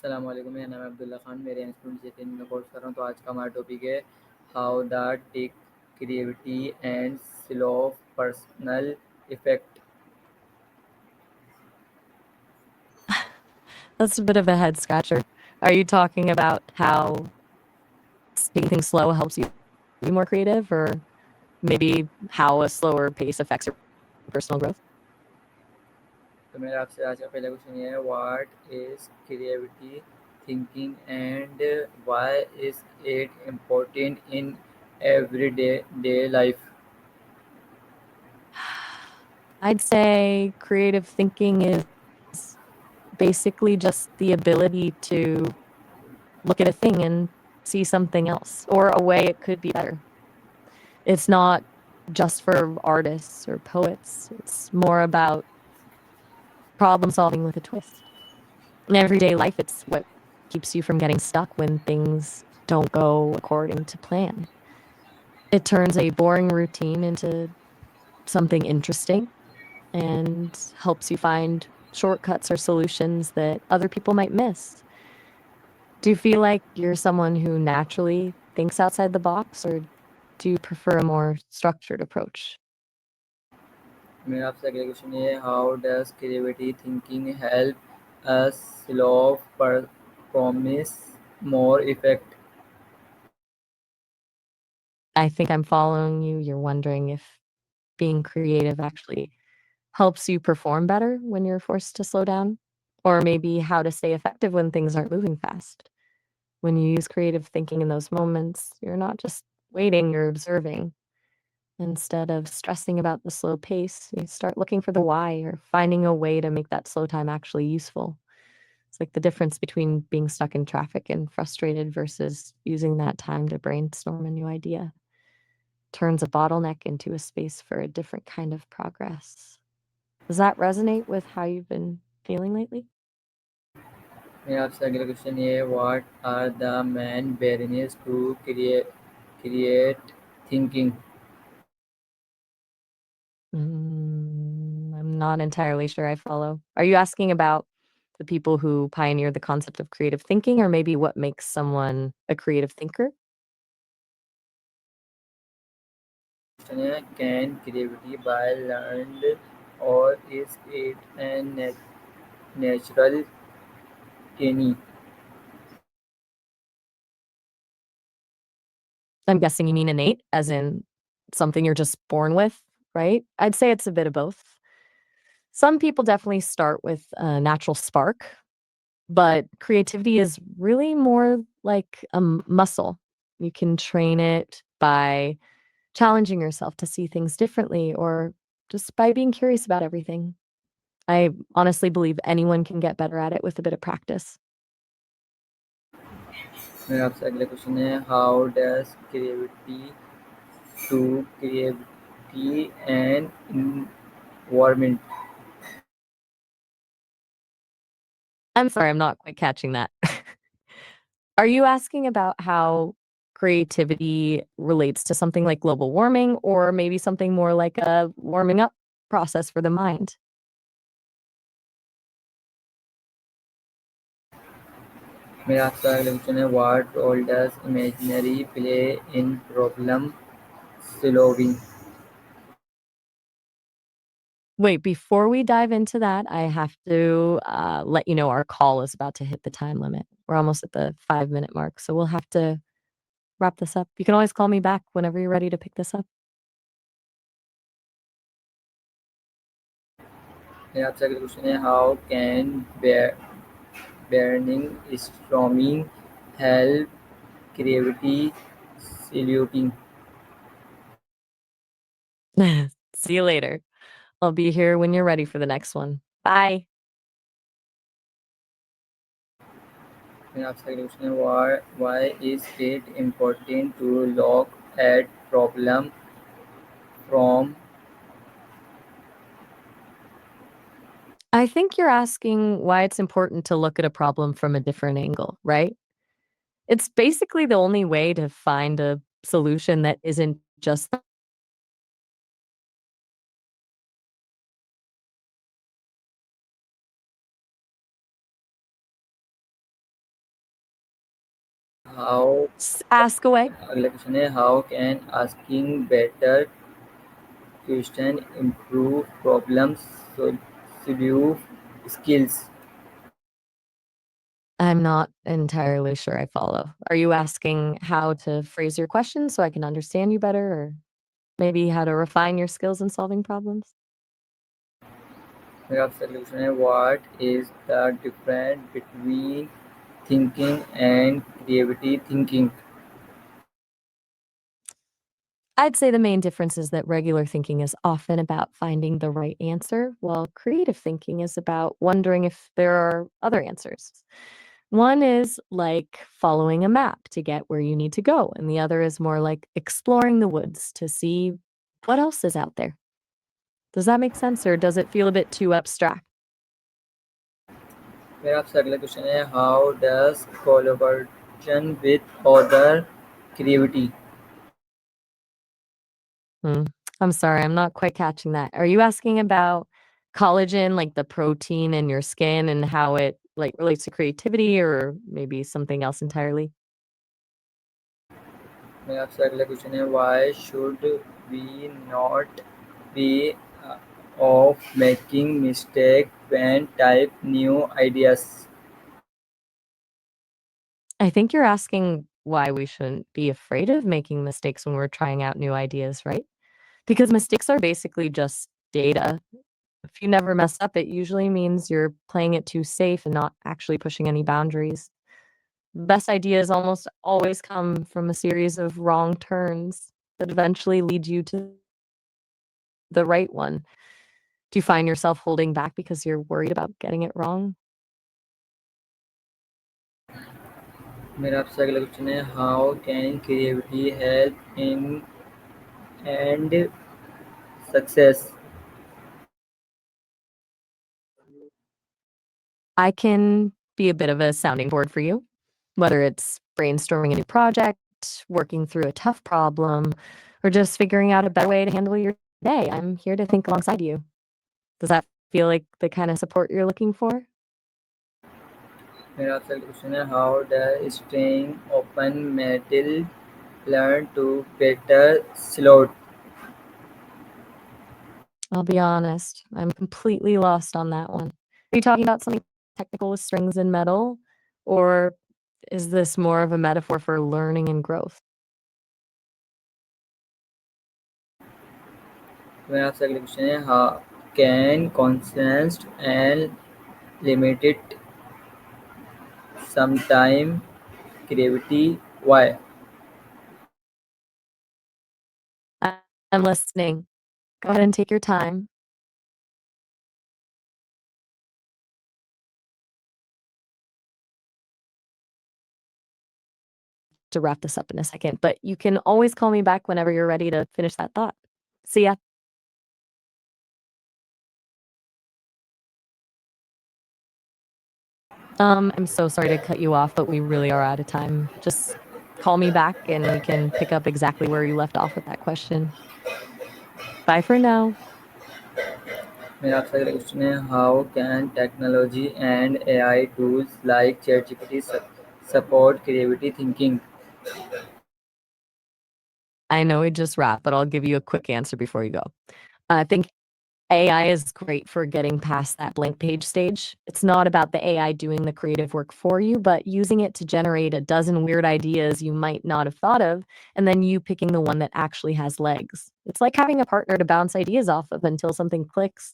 अस्सलाम वालेकुम, मेरा नाम है अब्दुल्ला खान। मेरे इंस्टीट्यूट से 3 में कोर्स कर रहा हूँ। तो आज का हमारा टॉपिक है how the tech creativity and slow personal effect. That's a bit of a head scratcher. Are you talking about how taking things slow helps you be more creative, or maybe how a slower pace affects your personal growth? तो मेरा आपसे आज का पहला question ये है, what is creativity thinking and why is it important in everyday day life. I'd say creative thinking is basically just the ability to look at a thing and see something else or a way it could be better. It's not just for artists or poets. It's more about problem solving with a twist. In everyday life, it's what keeps you from getting stuck when things don't go according to plan. It turns a boring routine into something interesting and helps you find shortcuts or solutions that other people might miss. Do you feel like you're someone who naturally thinks outside the box, or do you prefer a more structured approach? मेरा आपसे अगला question ये है, how does creativity thinking help us solve promise more effect. I think I'm following you. You're wondering if being creative actually helps you perform better when you're forced to slow down, or maybe how to stay effective when things aren't moving fast. When you use creative thinking in those moments, you're not just waiting, you're observing. Instead of stressing about the slow pace, you start looking for the why or finding a way to make that slow time actually useful. It's like the difference between being stuck in traffic and frustrated versus using that time to brainstorm a new idea. Turns a bottleneck into a space for a different kind of progress. Does that resonate with how you've been feeling lately? मेरा आपसे अगला question ये है, what are the main barriers to create thinking. I'm not entirely sure I follow. Are you asking about the people who pioneered the concept of creative thinking, or maybe what makes someone a creative thinker? Question है, can creativity bye learned और is it N natural केनी। I'm guessing you mean innate, as in something you're just born with, right? I'd say it's a bit of both. Some people definitely start with a natural spark, but creativity is really more like a muscle. You can train it by challenging yourself to see things differently or just by being curious about everything. I honestly believe anyone can get better at it with a bit of practice. मेरा आपसे अगला question है, how does creativity to creativity and environment. I'm sorry, I'm not quite catching that. Are you asking about how creativity relates to something like global warming, or maybe something more like a warming up process for the mind? मेरा आपसे अगला question है, what role does imaginary play in problem solving. Wait, before we dive into that, I have to let you know our call is about to hit the time limit. We're almost at the 5-minute mark, so we'll have to wrap this up. You can always call me back whenever you're ready to pick this up. मेरा आपसे अगला question है, how can burning storming help creativity solving. See you later. I'll be here when you're ready for the next one. Bye. मेरा आपसे अगला question है, why is it important to look at problem from. I think you're asking why it's important to look at a problem from a different angle, right? It's basically the only way to find a solution that isn't just how Ask away. अगला question है how can asking better question improve problem solve skills. I'm not entirely sure I follow. Are you asking how to phrase your question so I can understand you better, or maybe how to refine your skills in solving problems? मेरा आपसे अगला question है what is the difference between thinking and creativity thinking. I'd say the main difference is that regular thinking is often about finding the right answer, while creative thinking is about wondering if there are other answers. One is like following a map to get where you need to go, and the other is more like exploring the woods to see what else is out there. Does that make sense, or does it feel a bit too abstract? मेरा आपसे अगला question है how does collaboration with other creativity. Hmm. I'm sorry, I'm not quite catching that. Are you asking about collagen, like the protein in your skin and how it like relates to creativity or maybe something else entirely? मेरा आपसे अगला question है why should we not be of making mistake when type new ideas. I think you're asking why we shouldn't be afraid of making mistakes when we're trying out new ideas, right? Because mistakes are basically just data. If you never mess up, it usually means you're playing it too safe and not actually pushing any boundaries. Best ideas almost always come from a series of wrong turns that eventually lead you to the right one. Do you find yourself holding back because you're worried about getting it wrong? मेरा आपसे अगला question है how can creativity help in and success. I can be a bit of a sounding board for you, whether it's brainstorming a new project, working through a tough problem, or just figuring out a better way to handle your day. I'm here to think alongside you. Does that feel like the kind of support you're looking for? मेरा आपसे अगला question है how does staying open metal learn to better slot. I'll be honest, I'm completely lost on that one. Are you talking about something technical with strings and metal, or is this more of a metaphor for learning and growth? मेरा आपसे अगला question है how can constraints and limited sometime creativity why. I'm listening. Go ahead and take your time. To wrap this up in a second, but you can always call me back whenever you're ready to finish that thought. See ya. I'm so sorry to cut you off, but we really are out of time. Just call me back and we can pick up exactly where you left off with that question. Bye for now. मेरा आपसे अगला question है how can technology and AI tools like ChatGPT support creativity thinking. I know we just wrapped, but I'll give you a quick answer before you go. I think AI is great for getting past that blank page stage. It's not about the AI doing the creative work for you, but using it to generate a dozen weird ideas you might not have thought of, and then you picking the one that actually has legs. It's like having a partner to bounce ideas off of until something clicks.